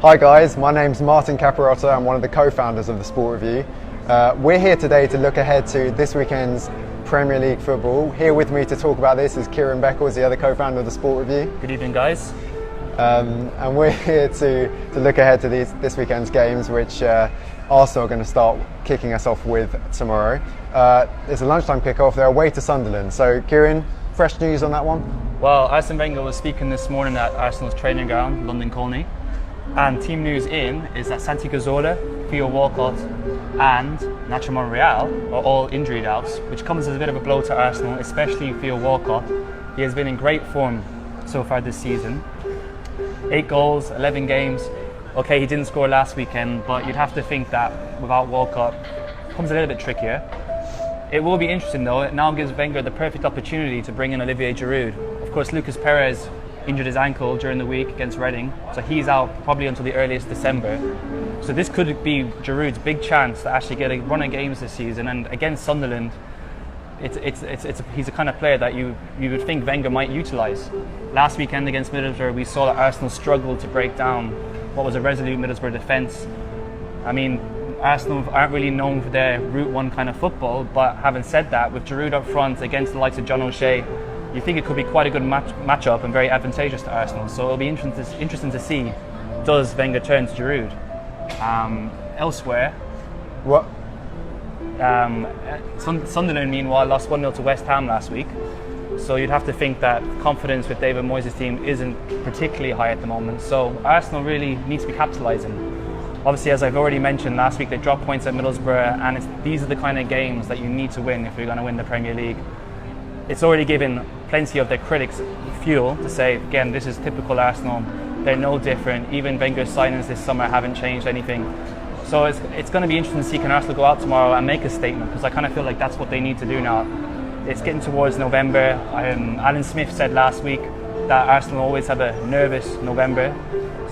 Hi guys, my name's Martin Caparrotta. I'm one of the co-founders of the Sport Review. We're here today to look ahead to this weekend's Premier League football. Here with me to talk about this is Kieran Beckles, the other co-founder of the Sport Review. Good evening, guys. And we're here to look ahead to this weekend's games, which Arsenal are going to start kicking us off with tomorrow. It's a lunchtime kick-off. They're away to Sunderland. So, Kieran, fresh news on that one? Well, Arsene Wenger was speaking this morning at Arsenal's training ground, London Colney. And team news in is that Santi Cazorla, Theo Walcott and Nacho Monreal are all injured out, which comes as a bit of a blow to Arsenal, especially Theo Walcott. He has been in great form so far this season. 8 goals, 11 games. Okay, he didn't score last weekend, but you'd have to think that without Walcott, it comes a little bit trickier. It will be interesting though. It now gives Wenger the perfect opportunity to bring in Olivier Giroud. Of course, Lucas Perez injured his ankle during the week against Reading, so he's out probably until the earliest December. So this could be Giroud's big chance to actually get a run of games this season. And against Sunderland, he's the kind of player that you would think Wenger might utilise. Last weekend against Middlesbrough, we saw that Arsenal struggled to break down what was a resolute Middlesbrough defence. I mean, Arsenal aren't really known for their Route 1 kind of football, but having said that, with Giroud up front against the likes of John O'Shea, you think it could be quite a good match-up and very advantageous to Arsenal. So it'll be interesting to see, does Wenger turn to Giroud? Elsewhere, What? Sunderland, meanwhile, lost 1-0 to West Ham last week. So you'd have to think that confidence with David Moyes' team isn't particularly high at the moment. So Arsenal really needs to be capitalising. Obviously, as I've already mentioned, last week they dropped points at Middlesbrough, and these are the kind of games that you need to win if you're going to win the Premier League. It's already given plenty of their critics fuel to say, again, this is typical Arsenal. They're no different. Even Wenger's signings this summer haven't changed anything. So it's going to be interesting to see can Arsenal go out tomorrow and make a statement, because I kind of feel like that's what they need to do now. It's getting towards November. Alan Smith said last week that Arsenal always have a nervous November.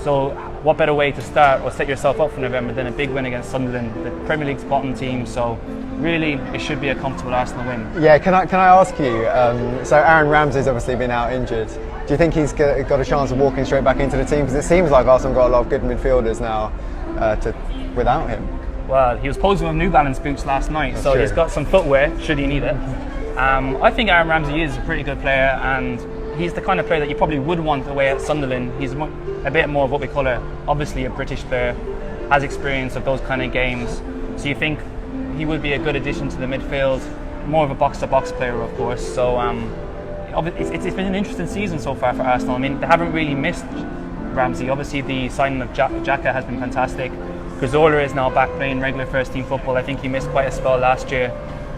So what better way to start or set yourself up for November than a big win against Sunderland, the Premier League's bottom team. So really, it should be a comfortable Arsenal win. Yeah, can I ask you, so Aaron Ramsey's obviously been out injured. Do you think he's got a chance of walking straight back into the team? Because it seems like Arsenal got a lot of good midfielders now without him. Well, he was posing with New Balance boots last night, so he's got some footwear, should he need it. I think Aaron Ramsey is a pretty good player, and he's the kind of player that you probably would want away at Sunderland. He's a bit more of what we call obviously a British player, has experience of those kind of games. So you think he would be a good addition to the midfield, more of a box-to-box player, of course. So it's been an interesting season so far for Arsenal. I mean, they haven't really missed Ramsey. Obviously, the signing of Xhaka has been fantastic. Cazorla is now back playing regular first-team football. I think he missed quite a spell last year.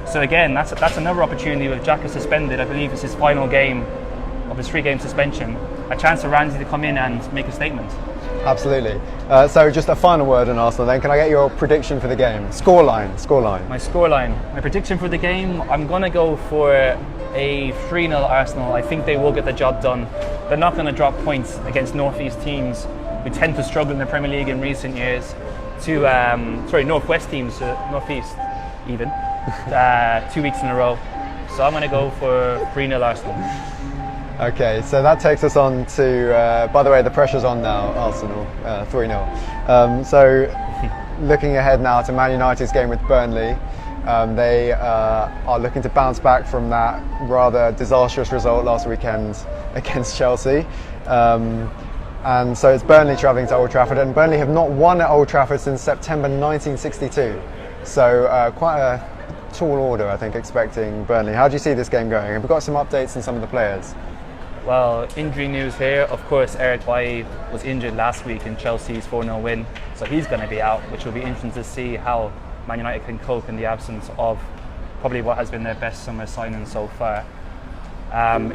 So again, that's another opportunity with Xhaka suspended. I believe it's his final game of his 3-game suspension. A chance for Ramsey to come in and make a statement. Absolutely. So just a final word on Arsenal then. Can I get your prediction for the game? Scoreline. My scoreline. My prediction for the game, I'm going to go for a 3-0 Arsenal. I think they will get the job done. They're not going to drop points against North-East teams who tend to struggle in the Premier League in recent years to, North-West teams, North-East even, 2 weeks in a row. So I'm going to go for 3-0 Arsenal. Okay, so that takes us on to, by the way, the pressure's on now, Arsenal, 3-0. So looking ahead now to Man United's game with Burnley, they are looking to bounce back from that rather disastrous result last weekend against Chelsea. And so it's Burnley travelling to Old Trafford, and Burnley have not won at Old Trafford since September 1962. So quite a tall order, I think, expecting Burnley. How do you see this game going? Have we got some updates on some of the players? Well, injury news here. Of course, Eric Bailly was injured last week in Chelsea's 4-0 win, so he's going to be out, which will be interesting to see how Man United can cope in the absence of probably what has been their best summer signing so far.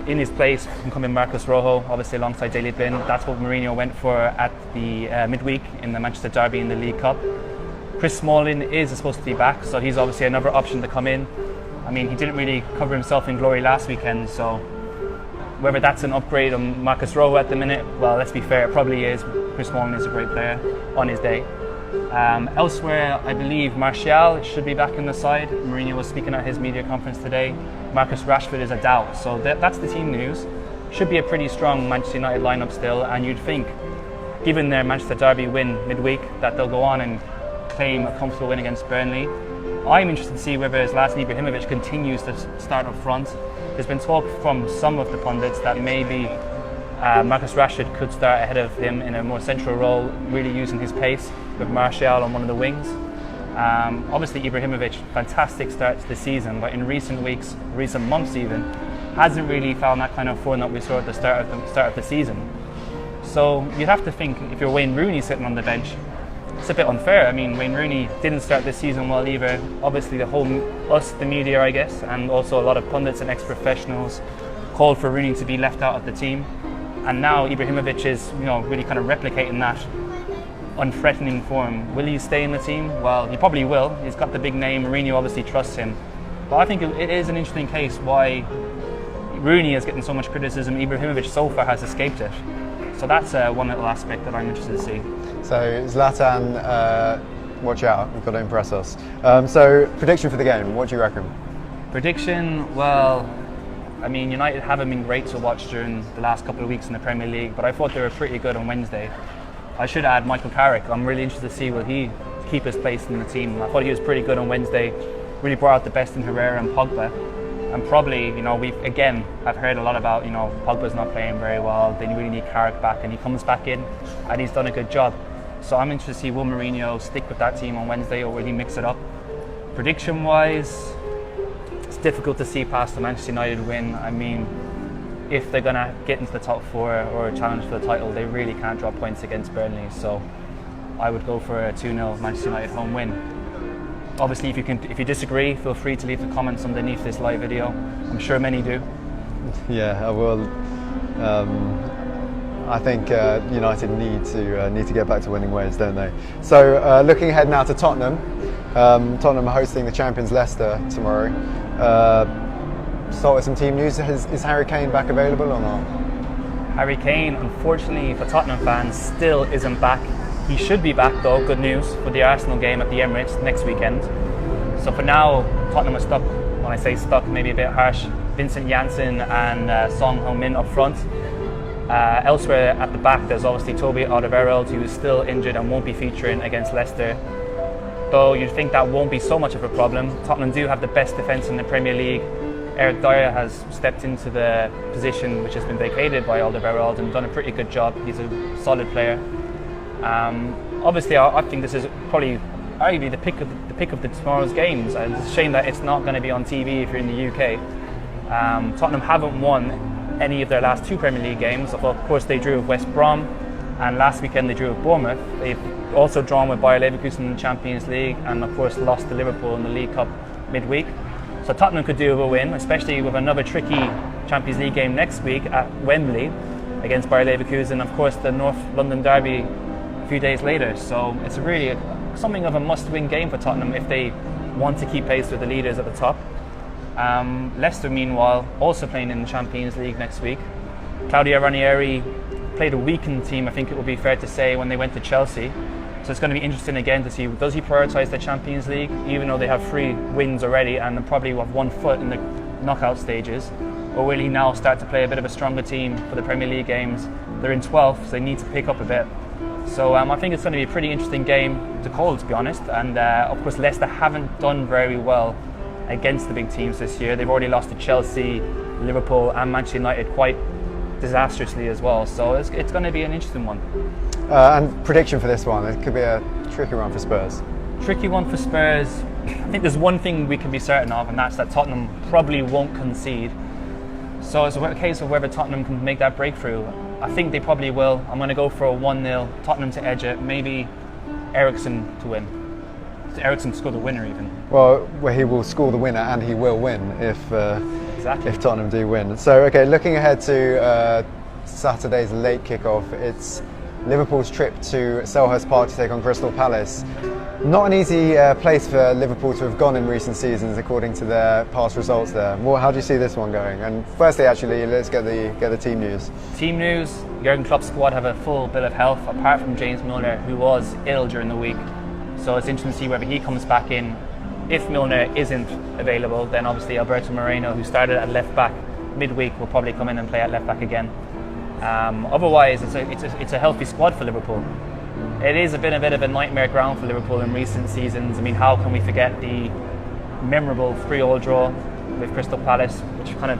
In his place can come in Marcos Rojo, obviously alongside Daley Blind. That's what Mourinho went for at the midweek in the Manchester Derby in the League Cup. Chris Smalling is supposed to be back, so he's obviously another option to come in. I mean, he didn't really cover himself in glory last weekend, so whether that's an upgrade on Marcus Rojo at the minute, well, let's be fair, it probably is. Chris Smalling is a great player on his day. Elsewhere, I believe Martial should be back in the side. Mourinho was speaking at his media conference today. Marcus Rashford is a doubt, so that's the team news. Should be a pretty strong Manchester United lineup still, and you'd think given their Manchester Derby win midweek, that they'll go on and claim a comfortable win against Burnley. I'm interested to see whether Zlatan Ibrahimovic continues to start up front. There's been talk from some of the pundits that maybe Marcus Rashford could start ahead of him in a more central role, really using his pace with Martial on one of the wings. Obviously Ibrahimovic, fantastic start to the season, but in recent weeks, recent months even, hasn't really found that kind of form that we saw at the start of the season. So you'd have to think, if you're Wayne Rooney sitting on the bench, it's a bit unfair. I mean, Wayne Rooney didn't start this season well either. Obviously the media, I guess, and also a lot of pundits and ex-professionals called for Rooney to be left out of the team. And now Ibrahimovic is, really kind of replicating that unthreatening form. Will he stay in the team? Well, he probably will. He's got the big name. Mourinho obviously trusts him. But I think it is an interesting case why Rooney is getting so much criticism. Ibrahimovic so far has escaped it. So that's one little aspect that I'm interested to see. So Zlatan, watch out, you've got to impress us. So prediction for the game, what do you reckon? Prediction, well, I mean, United haven't been great to watch during the last couple of weeks in the Premier League, but I thought they were pretty good on Wednesday. I should add Michael Carrick. I'm really interested to see will he keep his place in the team. I thought he was pretty good on Wednesday, really brought out the best in Herrera and Pogba. And probably, we again have heard a lot about, Pogba's not playing very well, they really need Carrick back, and he comes back in and he's done a good job. So I'm interested to see will Mourinho stick with that team on Wednesday or will he mix it up? Prediction wise, it's difficult to see past the Manchester United win. I mean, if they're going to get into the top four or challenge for the title, they really can't drop points against Burnley. So I would go for a 2-0 Manchester United home win. Obviously, if you disagree, feel free to leave the comments underneath this live video. I'm sure many do. Yeah, I will. I think United need to get back to winning ways, don't they? So, looking ahead now to Tottenham. Tottenham are hosting the champions Leicester tomorrow. Start with some team news. Is Harry Kane back available or not? Harry Kane, unfortunately for Tottenham fans, still isn't back. He should be back though, good news, for the Arsenal game at the Emirates next weekend. So for now, Tottenham are stuck. When I say stuck, maybe a bit harsh. Vincent Janssen and Son Heung-min up front. Elsewhere at the back, there's obviously Toby Alderweireld, who is still injured and won't be featuring against Leicester. Though you'd think that won't be so much of a problem. Tottenham do have the best defence in the Premier League. Eric Dyer has stepped into the position which has been vacated by Alderweireld and done a pretty good job. He's a solid player. Obviously, I think this is probably arguably the pick of tomorrow's games. And it's a shame that it's not going to be on TV if you're in the UK. Tottenham haven't won any of their last two Premier League games. Of course, they drew with West Brom, and last weekend they drew with Bournemouth. They've also drawn with Bayer Leverkusen in the Champions League, and of course lost to Liverpool in the League Cup midweek. So Tottenham could do with a win, especially with another tricky Champions League game next week at Wembley against Bayer Leverkusen, and of course the North London derby a few days later. So it's really something of a must-win game for Tottenham if they want to keep pace with the leaders at the top. Leicester, meanwhile, also playing in the Champions League next week. Claudio Ranieri played a weakened team, I think it would be fair to say, when they went to Chelsea. So it's going to be interesting again to see, does he prioritise the Champions League, even though they have 3 wins already and probably have 1 foot in the knockout stages? Or will he now start to play a bit of a stronger team for the Premier League games? They're in 12th, so they need to pick up a bit. So I think it's going to be a pretty interesting game to call, to be honest. And of course, Leicester haven't done very well against the big teams this year. They've already lost to Chelsea, Liverpool and Manchester United quite disastrously as well. So it's going to be an interesting one. And prediction for this one, it could be a tricky one for Spurs. Tricky one for Spurs. I think there's one thing we can be certain of, and that's that Tottenham probably won't concede. So it's a case of whether Tottenham can make that breakthrough. I think they probably will. I'm going to go for a 1-0, Tottenham to edge it, maybe Eriksen to win. Eriksen to score the winner even. Well, he will score the winner and he will win if Tottenham do win. So, okay, looking ahead to Saturday's late kickoff, it's Liverpool's trip to Selhurst Park to take on Crystal Palace. Not an easy place for Liverpool to have gone in recent seasons, according to their past results there. Well, how do you see this one going? And firstly, actually, let's get the team news. Team news: Jurgen Klopp's squad have a full bill of health, apart from James Milner, who was ill during the week. So it's interesting to see whether he comes back in. If Milner isn't available, then obviously Alberto Moreno, who started at left back midweek, will probably come in and play at left back again. Otherwise, it's a healthy squad for Liverpool. It is a bit of a nightmare ground for Liverpool in recent seasons. I mean, how can we forget the memorable 3-3 draw with Crystal Palace, which kind of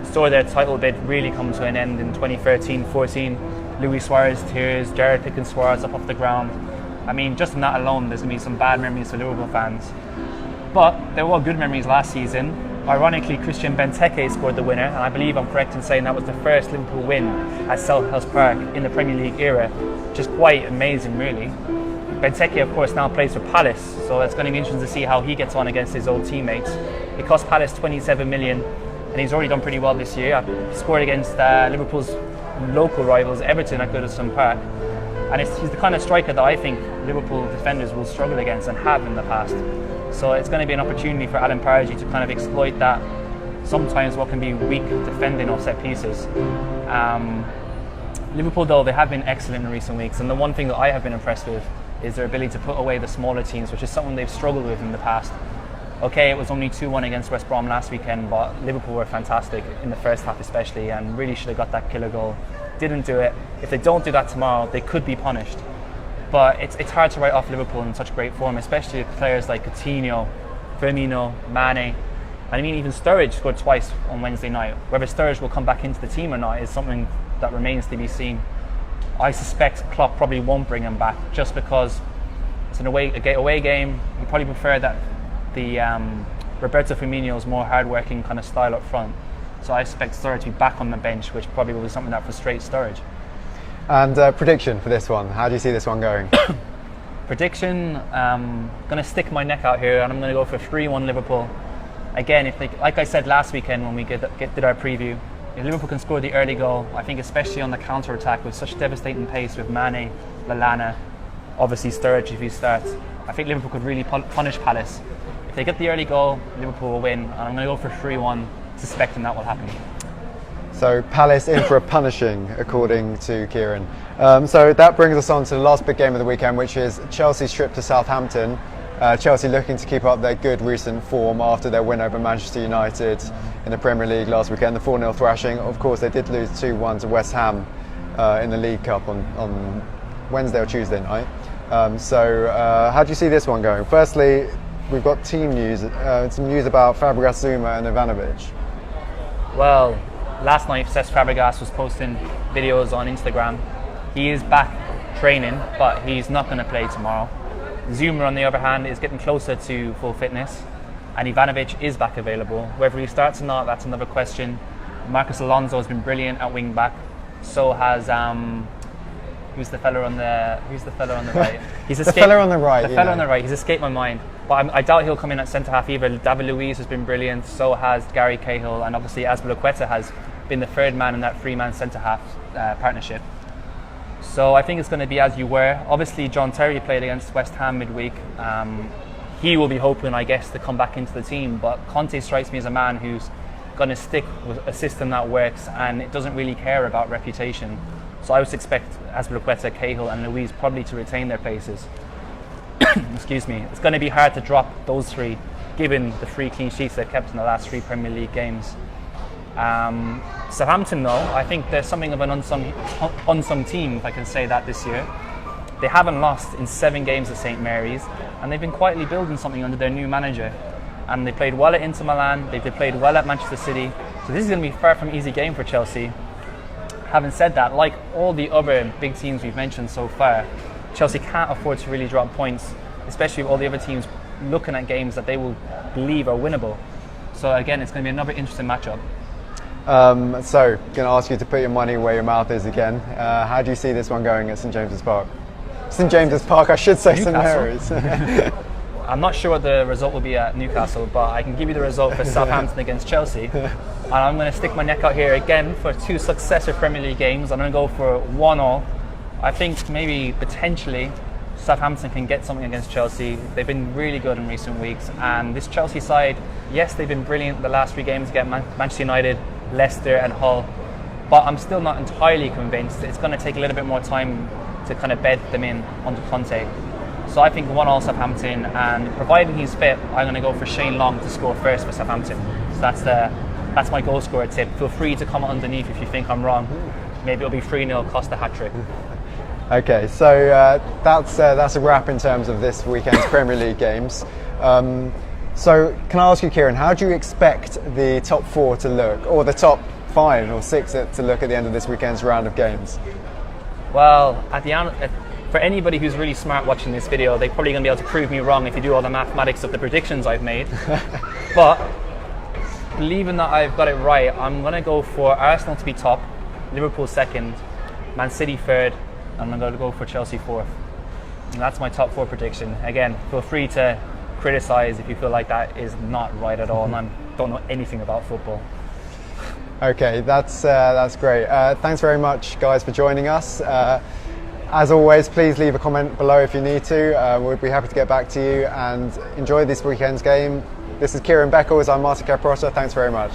saw their title bid really come to an end in 2013-14. Luis Suarez tears, Jared Pickens Suarez up off the ground. I mean, just in that alone, there's going to be some bad memories for Liverpool fans. But there were good memories last season. Ironically, Christian Benteke scored the winner, and I believe I'm correct in saying that was the first Liverpool win at Selhurst Park in the Premier League era, which is quite amazing, really. Benteke, of course, now plays for Palace, so it's going to be interesting to see how he gets on against his old teammates. It cost Palace 27 million, and he's already done pretty well this year. He scored against Liverpool's local rivals, Everton, at Goodison Park. And he's the kind of striker that I think Liverpool defenders will struggle against and have in the past. So it's going to be an opportunity for Alan Pardew to kind of exploit that, sometimes what can be weak defending off set pieces. Liverpool, though, they have been excellent in recent weeks, and the one thing that I have been impressed with is their ability to put away the smaller teams, which is something they've struggled with in the past. Okay, it was only 2-1 against West Brom last weekend, but Liverpool were fantastic in the first half especially, and really should have got that killer goal. Didn't do it. If they don't do that tomorrow, they could be punished. But it's hard to write off Liverpool in such great form, especially with players like Coutinho, Firmino, Mane. I mean, even Sturridge scored twice on Wednesday night. Whether Sturridge will come back into the team or not is something that remains to be seen. I suspect Klopp probably won't bring him back just because it's an away game. You probably prefer that the Roberto Firmino's more hard-working kind of style up front. So I expect Sturridge to be back on the bench, which probably will be something that frustrates Sturridge. And prediction for this one? How do you see this one going? Prediction, going to stick my neck out here, and I'm going to go for 3-1 Liverpool. Again, if they, like I said last weekend when we did our preview, if Liverpool can score the early goal, I think especially on the counter-attack with such devastating pace with Mane, Lallana, obviously Sturridge if he starts, I think Liverpool could really punish Palace. If they get the early goal, Liverpool will win, and I'm going to go for 3-1, suspecting that will happen. So Palace in for a punishing, according to Kieran. So that brings us on to the last big game of the weekend, which is Chelsea's trip to Southampton. Chelsea looking to keep up their good recent form after their win over Manchester United in the Premier League last weekend, the 4-0 thrashing. Of course, they did lose 2-1 to West Ham in the League Cup on Wednesday or Tuesday night. How do you see this one going? Firstly, we've got team news, some news about Fabregas, Zuma and Ivanovic. Well, last night Cesc Fabregas was posting videos on Instagram. He is back training, but he's not going to play tomorrow. Zuma, on the other hand, is getting closer to full fitness, and Ivanovic is back available. Whether he starts or not, that's another question. Marcus Alonso has been brilliant at wing back. So has who's the fella on the right? He's the fella on the right. The fella on the right. He's escaped my mind. But I doubt he'll come in at centre half either. David Luiz has been brilliant. So has Gary Cahill, and obviously Azpilicueta has been the third man in that three-man centre half partnership. So I think it's going to be as you were. Obviously, John Terry played against West Ham midweek. He will be hoping, I guess, to come back into the team. But Conte strikes me as a man who's going to stick with a system that works, and it doesn't really care about reputation. So I would expect Azpilicueta, Cahill and Luiz probably to retain their places. Excuse me. It's going to be hard to drop those three, given the 3 clean sheets they've kept in the last 3 Premier League games. Southampton, though, I think they're something of an unsung team, if I can say that, this year. They haven't lost in 7 games at St Mary's, and they've been quietly building something under their new manager. And they played well at Inter Milan, they played well at Manchester City, so this is going to be far from an easy game for Chelsea. Having said that, like all the other big teams we've mentioned so far, Chelsea can't afford to really drop points, especially with all the other teams looking at games that they will believe are winnable. So again, it's going to be another interesting matchup. So, going to ask you to put your money where your mouth is again. How do you see this one going at St James's Park? St James's Park, I should say St Mary's. I'm not sure what the result will be at Newcastle, but I can give you the result for Southampton against Chelsea. And I'm going to stick my neck out here again for 2 successive Premier League games. I'm going to go for 1-1. I think maybe potentially Southampton can get something against Chelsea. They've been really good in recent weeks, and this Chelsea side, yes, they've been brilliant the last 3 games against Manchester United, Leicester and Hull, but I'm still not entirely convinced. It's going to take a little bit more time to kind of bed them in under Conte. So I think 1-1 Southampton, and provided he's fit, I'm going to go for Shane Long to score first for Southampton. So that's my goal scorer tip. Feel free to comment underneath if you think I'm wrong. maybe it'll be 3-0, Costa hat-trick. Okay, so that's a wrap in terms of this weekend's Premier League games. So can I ask you, Kieran, how do you expect the top 4 to look, or the top 5 or 6 to look at the end of this weekend's round of games? Well, at the end, for anybody who's really smart watching this video, they're probably going to be able to prove me wrong if you do all the mathematics of the predictions I've made. But believing that I've got it right, I'm going to go for Arsenal to be top, Liverpool second, Man City third, and I'm going to go for Chelsea fourth. And that's my top 4 prediction. Again, feel free to criticise if you feel like that is not right at all, and I don't know anything about football. Okay, that's great. Thanks very much, guys, for joining us. As always, please leave a comment below if you need to. We'd be happy to get back to you, and enjoy this weekend's game. This is Kieran Beckles. I'm Martin Caparrotta. Thanks very much.